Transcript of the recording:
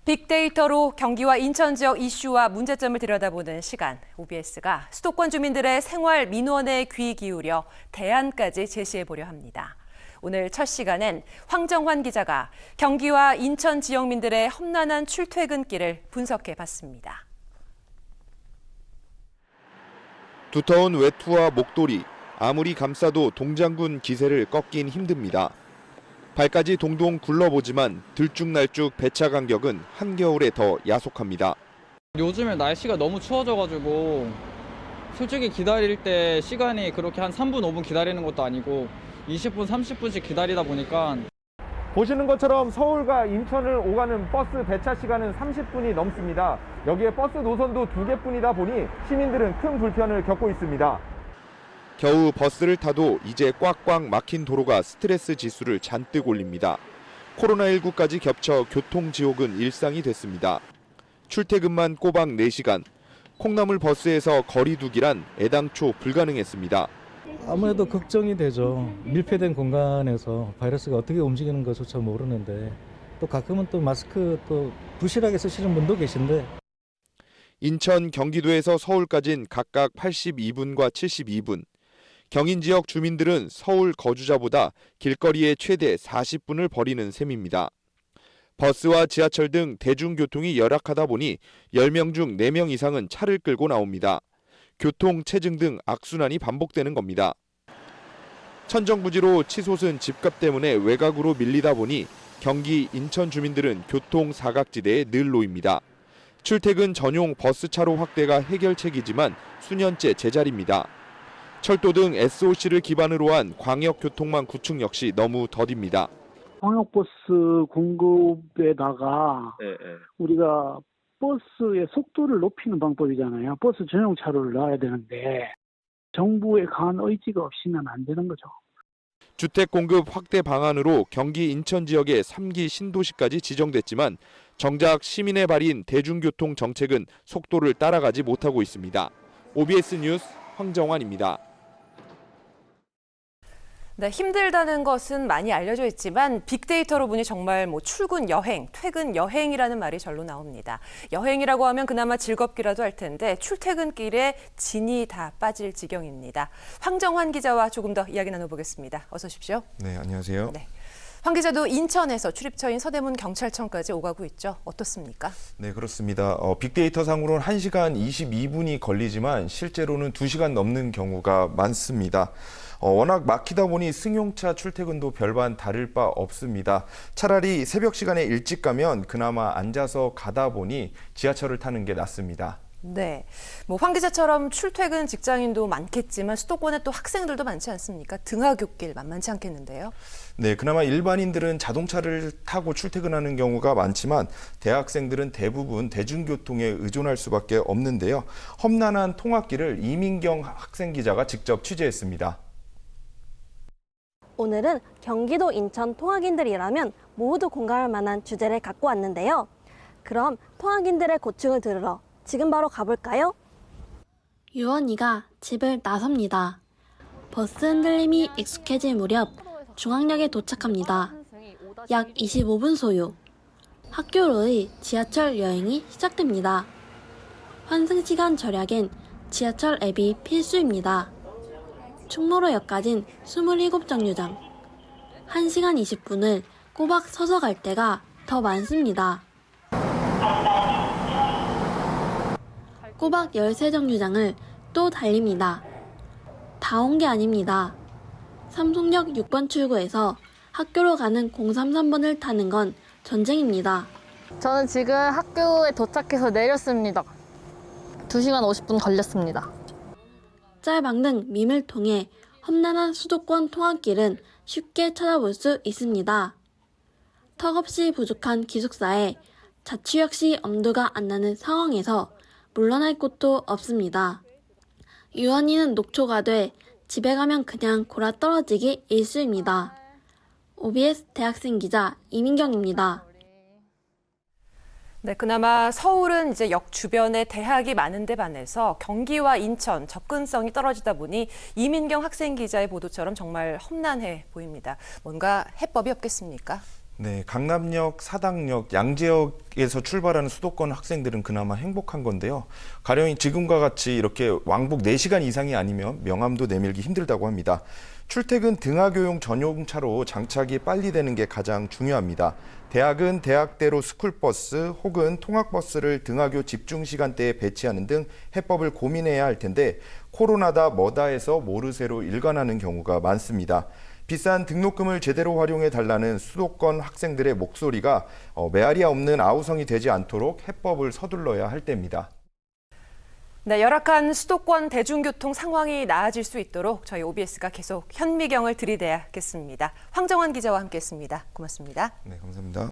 빅데이터로 경기와 인천 지역 이슈와 문제점을 들여다보는 시간, OBS가 수도권 주민들의 생활 민원에 귀 기울여 대안까지 제시해보려 합니다. 오늘 첫 시간엔 황정환 기자가 경기와 인천 지역민들의 험난한 출퇴근길을 분석해봤습니다. 두터운 외투와 목도리, 아무리 감싸도 동장군 기세를 꺾긴 힘듭니다. 발까지 동동 굴러보지만 들쭉날쭉 배차 간격은 한겨울에 더 야속합니다. 요즘에 날씨가 너무 추워져가지고 솔직히 기다릴 때 시간이 그렇게 한 3분, 5분 기다리는 것도 아니고 20분, 30분씩 기다리다 보니까 보시는 것처럼 서울과 인천을 오가는 버스 배차 시간은 30분이 넘습니다. 여기에 버스 노선도 2개뿐이다 보니 시민들은 큰 불편을 겪고 있습니다. 겨우 버스를 타도 이제 꽉꽉 막힌 도로가 스트레스 지수를 잔뜩 올립니다. 코로나19까지 겹쳐 교통지옥은 일상이 됐습니다. 출퇴근만 꼬박 4시간, 콩나물 버스에서 거리 두기란 애당초 불가능했습니다. 아무래도 걱정이 되죠. 밀폐된 공간에서 바이러스가 어떻게 움직이는 것조차 모르는데 또 가끔은 또 마스크 또 부실하게 쓰시는 분도 계신데 인천, 경기도에서 서울까진 각각 82분과 72분. 경인 지역 주민들은 서울 거주자보다 길거리에 최대 40분을 버리는 셈입니다. 버스와 지하철 등 대중교통이 열악하다 보니 10명 중 4명 이상은 차를 끌고 나옵니다. 교통, 체증 등 악순환이 반복되는 겁니다. 천정부지로 치솟은 집값 때문에 외곽으로 밀리다 보니 경기, 인천 주민들은 교통 사각지대에 늘 놓입니다. 출퇴근 전용 버스차로 확대가 해결책이지만 수년째 제자리입니다. 철도 등 SOC를 기반으로 한 광역교통망 구축 역시 너무 더딥니다. 광역버스 공급에다가 우리가 버스의 속도를 높이는 방법이잖아요. 버스 전용 차로를 넣어야 되는데 정부의 강한 의지가 없이는 안 되는 거죠. 주택 공급 확대 방안으로 경기 인천 지역의 3기 신도시까지 지정됐지만 정작 시민의 발인 대중교통 정책은 속도를 따라가지 못하고 있습니다. OBS 뉴스 황정환입니다. 네, 힘들다는 것은 많이 알려져 있지만 빅데이터로 보니 정말 출근 여행, 퇴근 여행이라는 말이 절로 나옵니다. 여행이라고 하면 그나마 즐겁기라도 할 텐데 출퇴근길에 진이 다 빠질 지경입니다. 황정환 기자와 조금 더 이야기 나눠보겠습니다. 어서 오십시오. 네, 안녕하세요. 네. 황 기자도 인천에서 출입처인 서대문 경찰청까지 오가고 있죠. 어떻습니까? 네, 그렇습니다. 빅데이터 상으로는 1시간 22분이 걸리지만 실제로는 2시간 넘는 경우가 많습니다. 워낙 막히다 보니 승용차 출퇴근도 별반 다를 바 없습니다. 차라리 새벽 시간에 일찍 가면 그나마 앉아서 가다 보니 지하철을 타는 게 낫습니다. 네, 황 기자처럼 출퇴근 직장인도 많겠지만 수도권에 또 학생들도 많지 않습니까? 등하굣길 만만치 않겠는데요? 네, 그나마 일반인들은 자동차를 타고 출퇴근하는 경우가 많지만 대학생들은 대부분 대중교통에 의존할 수밖에 없는데요. 험난한 통학길을 이민경 학생 기자가 직접 취재했습니다. 오늘은 경기도 인천 통학인들이라면 모두 공감할 만한 주제를 갖고 왔는데요. 그럼 통학인들의 고충을 들으러 지금 바로 가볼까요? 유원이가 집을 나섭니다. 버스 흔들림이 익숙해질 무렵 중앙역에 도착합니다. 약 25분 소요. 학교로의 지하철 여행이 시작됩니다. 환승시간 절약엔 지하철 앱이 필수입니다. 충무로역까진 27정류장. 1시간 20분을 꼬박 서서 갈 때가 더 많습니다. 꼬박 13정류장을 또 달립니다. 다 온 게 아닙니다. 삼성역 6번 출구에서 학교로 가는 033번을 타는 건 전쟁입니다. 저는 지금 학교에 도착해서 내렸습니다. 2시간 50분 걸렸습니다. 짤방 등 밈을 통해 험난한 수도권 통학길은 쉽게 찾아볼 수 있습니다. 턱없이 부족한 기숙사에 자취 역시 엄두가 안 나는 상황에서 물러날 곳도 없습니다. 유언이는 녹초가 돼 집에 가면 그냥 골아 떨어지기 일쑤입니다. OBS 대학생 기자 이민경입니다. 네, 그나마 서울은 이제 역 주변에 대학이 많은데 반해서 경기와 인천 접근성이 떨어지다 보니 이민경 학생 기자의 보도처럼 정말 험난해 보입니다. 뭔가 해법이 없겠습니까? 네, 강남역, 사당역, 양재역에서 출발하는 수도권 학생들은 그나마 행복한 건데요. 가령 지금과 같이 이렇게 왕복 4시간 이상이 아니면 명함도 내밀기 힘들다고 합니다. 출퇴근 등하교용 전용차로 장착이 빨리 되는 게 가장 중요합니다. 대학은 대학대로 스쿨버스 혹은 통학버스를 등하교 집중 시간대에 배치하는 등 해법을 고민해야 할 텐데 코로나다 뭐다 해서 모르쇠로 일관하는 경우가 많습니다. 비싼 등록금을 제대로 활용해 달라는 수도권 학생들의 목소리가 메아리 없는 아우성이 되지 않도록 해법을 서둘러야 할 때입니다. 네, 열악한 수도권 대중교통 상황이 나아질 수 있도록 저희 OBS가 계속 현미경을 들이대야겠습니다. 황정환 기자와 함께했습니다. 고맙습니다. 네, 감사합니다.